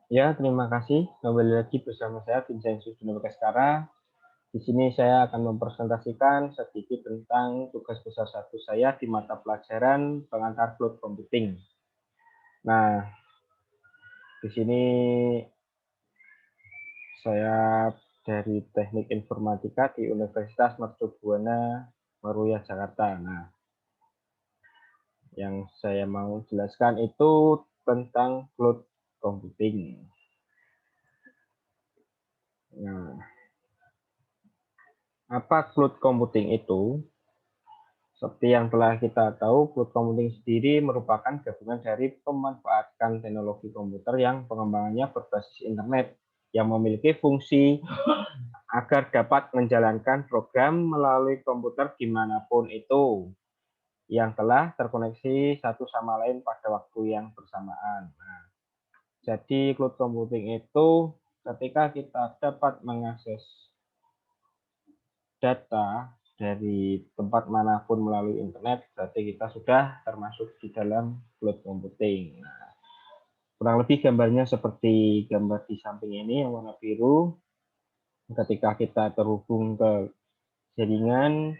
Ya, terima kasih. Kembali lagi bersama saya, Vincent Sudino Bagaskara. Di sini saya akan mempresentasikan sedikit tentang tugas besar satu saya di mata pelajaran pengantar cloud computing. Nah, di sini saya dari Teknik Informatika di Universitas Mercubuana Meruya, Jakarta. Nah, yang saya mau jelaskan itu tentang cloud computing. Nah, apa cloud computing itu? Seperti yang telah kita tahu, cloud computing sendiri merupakan gabungan dari pemanfaatkan teknologi komputer yang pengembangannya berbasis internet yang memiliki fungsi agar dapat menjalankan program melalui komputer dimanapun itu yang telah terkoneksi satu sama lain pada waktu yang bersamaan. Nah, jadi cloud computing itu ketika kita dapat mengakses data dari tempat manapun melalui internet, berarti kita sudah termasuk di dalam cloud computing. Nah, kurang lebih gambarnya seperti gambar di samping ini yang warna biru. Ketika kita terhubung ke jaringan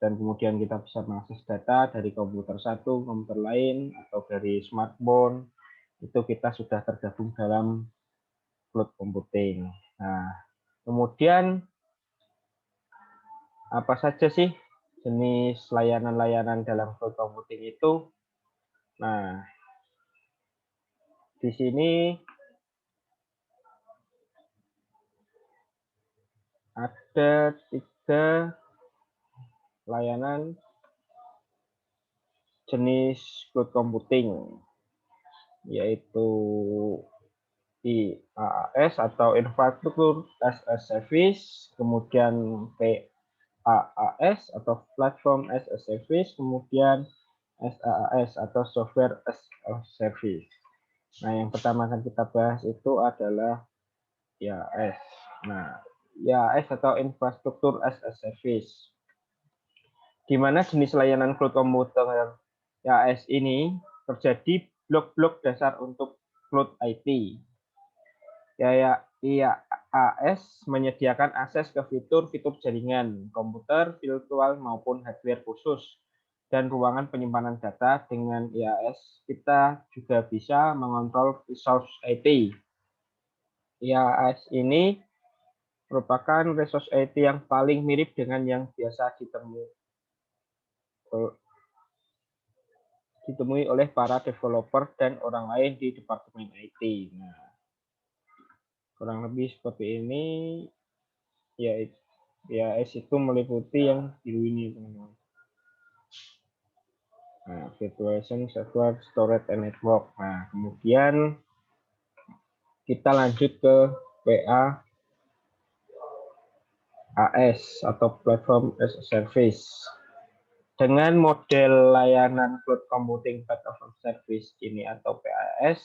dan kemudian kita bisa mengakses data dari komputer satu, komputer lain, atau dari smartphone, itu kita sudah tergabung dalam cloud computing. Nah, kemudian apa saja sih jenis layanan-layanan dalam cloud computing itu? Nah, di sini ada 3 layanan jenis cloud computing, yaitu IaaS atau Infrastructure as a Service, kemudian PaaS atau Platform as a Service, kemudian SaaS atau Software as a Service. Nah, yang pertama akan kita bahas itu adalah IaaS. Nah, IaaS atau Infrastructure as a Service, di mana jenis layanan cloud computer IaaS ini terjadi blok-blok dasar untuk cloud IT. IaaS menyediakan akses ke fitur-fitur jaringan, komputer, virtual maupun hardware khusus, dan ruangan penyimpanan data. Dengan IaaS, kita juga bisa mengontrol resource IT. IaaS ini merupakan resource IT yang paling mirip dengan yang biasa ditemui oleh para developer dan orang lain di departemen IT. Nah, kurang lebih seperti ini, ya IaaS itu meliputi yang biru ini, teman-teman. Nah, virtualization, software, storage, and network. Nah, kemudian kita lanjut ke PaaS atau Platform as a Service. Dengan model layanan cloud computing platform service ini atau PaaS,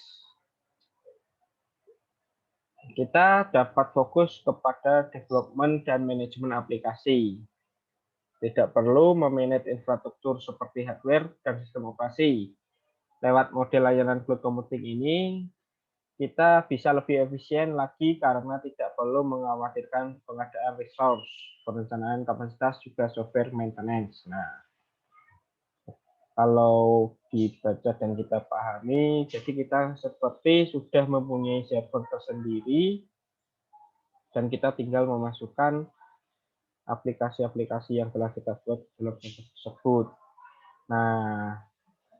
kita dapat fokus kepada development dan manajemen aplikasi. Tidak perlu memanage infrastruktur seperti hardware dan sistem operasi. Lewat model layanan cloud computing ini, kita bisa lebih efisien lagi karena tidak perlu mengkhawatirkan pengadaan resource, perencanaan kapasitas, juga software maintenance. Nah, kalau dibaca dan kita pahami, jadi kita seperti sudah mempunyai server tersendiri dan kita tinggal memasukkan aplikasi-aplikasi yang telah kita buat dalam server tersebut. Nah,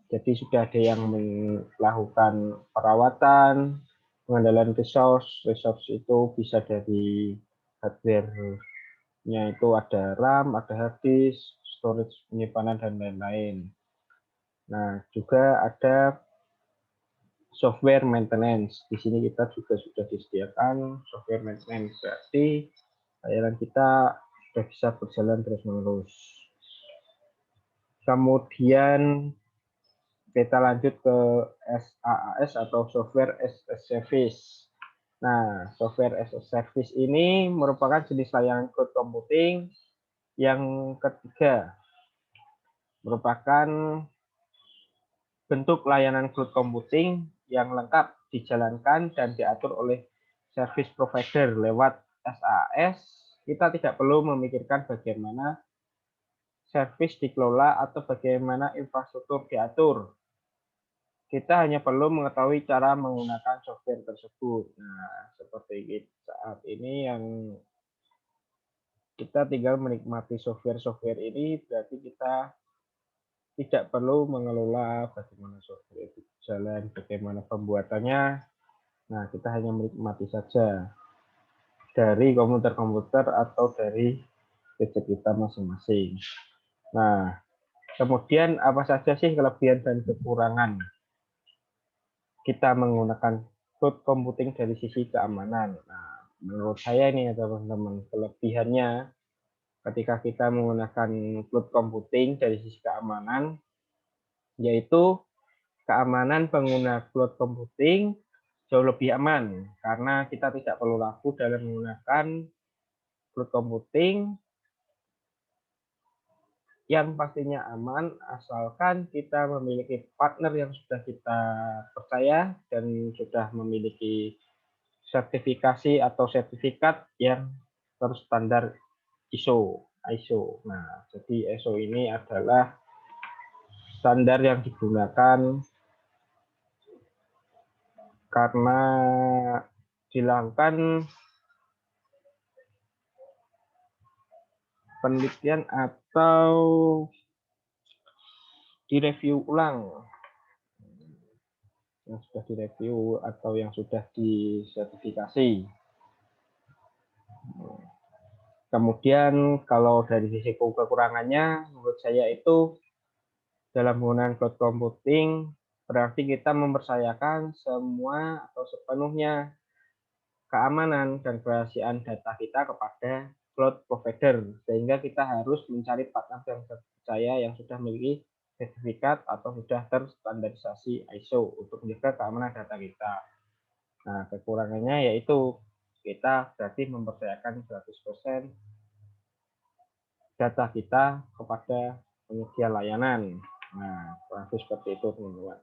jadi sudah ada yang melakukan perawatan, pengendalian resource. Resource itu bisa dari hardware-nya, itu ada RAM, ada hard disk, storage penyimpanan, dan lain-lain. Nah, juga ada software maintenance. Di sini kita juga sudah disediakan software maintenance, berarti layanan kita sudah bisa berjalan terus-menerus. Kemudian kita lanjut ke SaaS atau Software as a Service. Nah, Software as a Service ini merupakan jenis layanan cloud computing yang ketiga, merupakan bentuk layanan cloud computing yang lengkap dijalankan dan diatur oleh service provider lewat SaaS, kita tidak perlu memikirkan bagaimana service dikelola atau bagaimana infrastruktur diatur. Kita hanya perlu mengetahui cara menggunakan software tersebut. Nah, seperti saat ini yang kita tinggal menikmati software-software ini, berarti kita tidak perlu mengelola bagaimana software itu jalan, bagaimana pembuatannya. Nah, kita hanya menikmati saja dari komputer-komputer atau dari gadget kita masing-masing. Nah, kemudian apa saja sih kelebihan dan kekurangan kita menggunakan cloud computing dari sisi keamanan? Nah, menurut saya ini ya teman-teman, kelebihannya ketika kita menggunakan cloud computing dari sisi keamanan, yaitu keamanan pengguna cloud computing jauh lebih aman karena kita tidak perlu ragu dalam menggunakan cloud computing yang pastinya aman asalkan kita memiliki partner yang sudah kita percaya dan sudah memiliki sertifikasi atau sertifikat yang berstandar ISO. Nah, jadi ISO ini adalah standar yang digunakan karena dilakukan penelitian atau direview ulang yang sudah direview atau yang sudah disertifikasi. Kemudian kalau dari sisi kekurangannya, menurut saya itu dalam penggunaan cloud computing berarti kita mempercayakan semua atau sepenuhnya keamanan dan kerahasiaan data kita kepada cloud provider, sehingga kita harus mencari partner yang terpercaya yang sudah memiliki sertifikat atau sudah terstandarisasi ISO untuk menjaga keamanan data kita. Nah, kekurangannya yaitu kita berarti mempercayakan 100% data kita kepada penyedia layanan. Nah, kurang lebih seperti itu, teman-teman.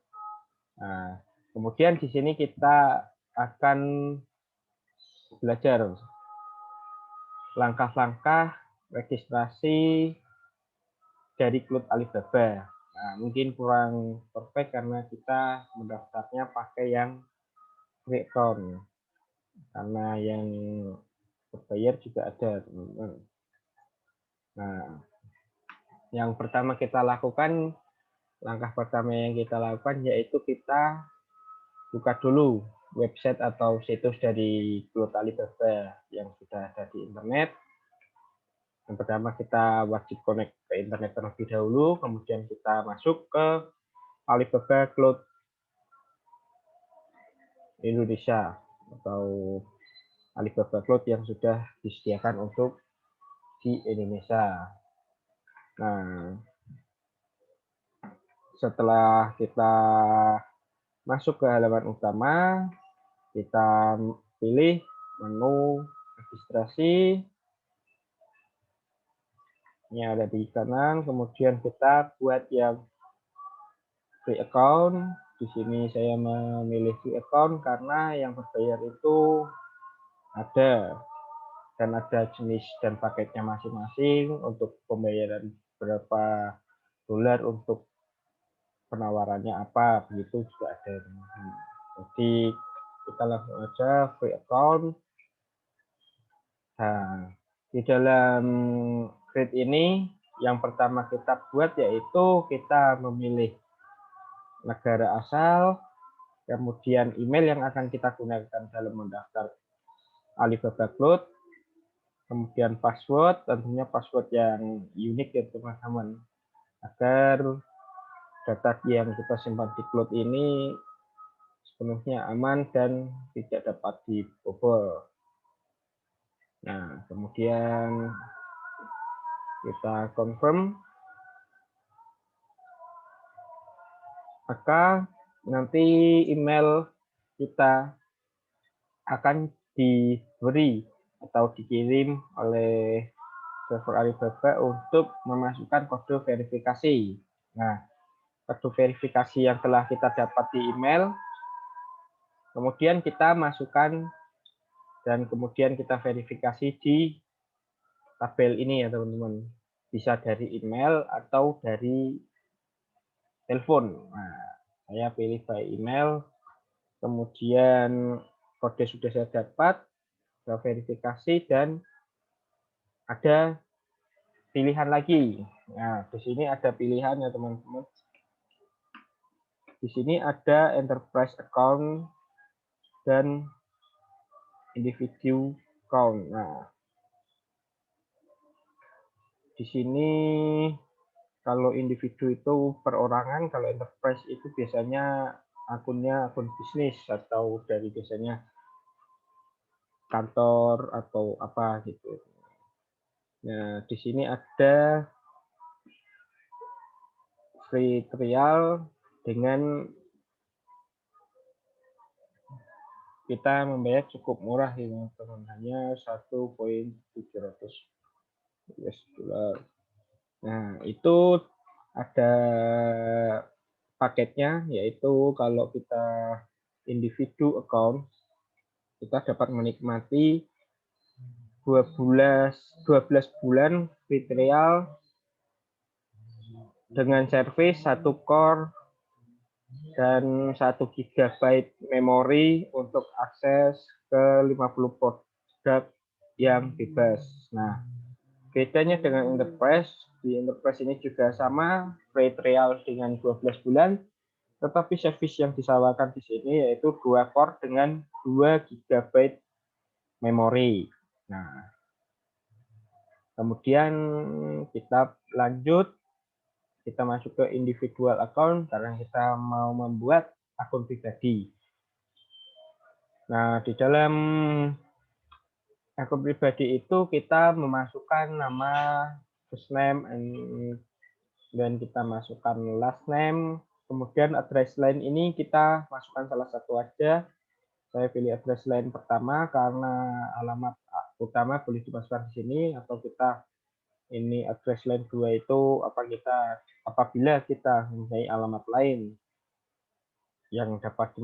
Nah, kemudian di sini kita akan belajar langkah-langkah registrasi dari klub Alibaba. Nah, mungkin kurang perfect karena kita mendaftarnya pakai yang free account. Karena yang berbayar juga ada, teman-teman. Nah, yang pertama kita lakukan, langkah pertama yang kita lakukan yaitu kita buka dulu website atau situs dari klub Alibaba yang sudah ada di internet. Yang pertama kita wajib connect ke internet terlebih dahulu, kemudian kita masuk ke Alibaba Cloud Indonesia atau Alibaba Cloud yang sudah disediakan untuk di Indonesia. Nah, setelah kita masuk ke halaman utama, kita pilih menu registrasi. Ini ada di kanan, kemudian kita buat yang free account. Di sini saya memilih free account karena yang berbayar itu ada dan ada jenis dan paketnya masing-masing. Untuk pembayaran berapa dolar, untuk penawarannya apa, begitu juga ada. Jadi kita langsung aja free account. Nah, di dalam grid ini yang pertama kita buat yaitu kita memilih negara asal, kemudian email yang akan kita gunakan dalam mendaftar Alibaba Cloud, kemudian password, tentunya password yang unik ya teman-teman, agar data yang kita simpan di cloud ini sepenuhnya aman dan tidak dapat dibobol. Nah, kemudian kita confirm, maka nanti email kita akan diberi atau dikirim oleh server Alibaba untuk memasukkan kode verifikasi. Nah, kode verifikasi yang telah kita dapat di email Kemudian kita masukkan dan kemudian kita verifikasi di tabel ini ya teman-teman. Bisa dari email atau dari telepon. Nah, saya pilih by email, kemudian kode sudah saya dapat, saya verifikasi dan ada pilihan lagi. Nah, di sini ada pilihan ya teman-teman. Di sini ada enterprise account dan individu account. Nah, di sini kalau individu itu perorangan, kalau enterprise itu biasanya akunnya akun bisnis atau dari biasanya kantor atau apa gitu. Nah, di sini ada free trial dengan kita membayar cukup murah ini teman, hanya 1.700 US dollar. Nah, itu ada paketnya, yaitu kalau kita individu account, kita dapat menikmati 12 bulan free trial dengan service 1 core dan 1 GB memori untuk akses ke 50 produk yang bebas. Nah, bedanya dengan Enterprise, di Enterprise ini juga sama, free trial dengan 12 bulan, tetapi service yang ditawarkan di sini yaitu 2 core dengan 2 GB memori. Nah, kemudian kita lanjut, kita masuk ke individual account karena kita mau membuat akun pribadi. Nah, di dalam akun pribadi itu kita memasukkan nama, first name, dan kita masukkan last name. Kemudian address line ini kita masukkan salah satu aja. Saya pilih address line pertama karena alamat utama boleh dimasukkan di sini, atau kita ini address line 2 itu apabila kita mempunyai alamat lain yang dapat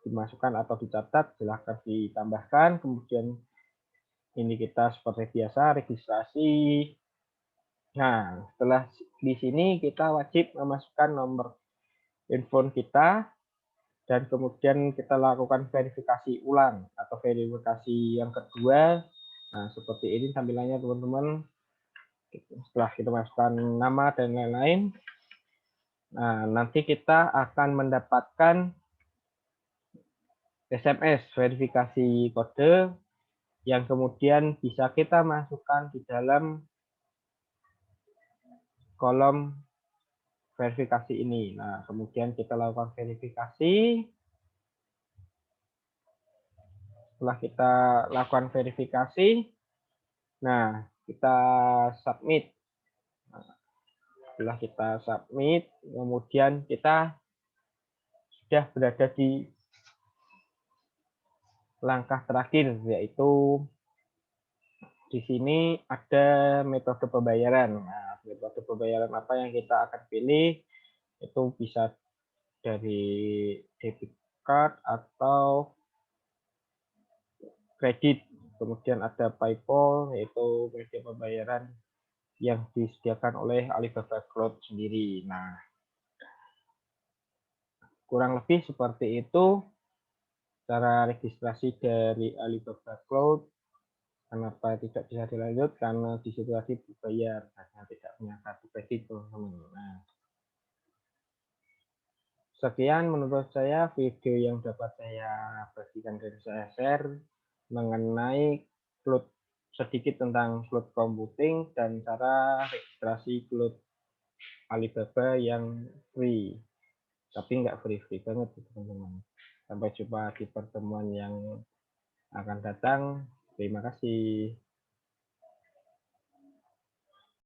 dimasukkan atau dicatat, silahkan ditambahkan. Kemudian ini kita seperti biasa registrasi. Nah, setelah di sini kita wajib memasukkan nomor handphone kita dan kemudian kita lakukan verifikasi ulang atau verifikasi yang kedua. Nah, seperti ini tampilannya teman-teman. Setelah kita masukkan nama dan lain-lain, nah, nanti kita akan mendapatkan SMS verifikasi kode yang kemudian bisa kita masukkan di dalam kolom verifikasi ini. Nah, kemudian kita lakukan verifikasi. Setelah kita lakukan verifikasi, nah, kita submit. Nah, setelah kita submit, kemudian kita sudah berada di langkah terakhir, yaitu di sini ada metode pembayaran. Nah, metode pembayaran apa yang kita akan pilih itu bisa dari debit card atau kredit. Kemudian ada PayPal, yaitu media pembayaran yang disediakan oleh Alibaba Cloud sendiri. Nah, kurang lebih seperti itu cara registrasi dari Alibaba Cloud. Kenapa tidak bisa dilanjut? Karena di situ tadi berbayar, karena tidak punya kartu kredit, teman-teman. Nah, sekian menurut saya video yang dapat saya bagikan dan saya share mengenai cloud, sedikit tentang cloud computing dan cara registrasi cloud Alibaba yang free, tapi nggak free banget teman-teman. Sampai jumpa di pertemuan yang akan datang. Terima kasih.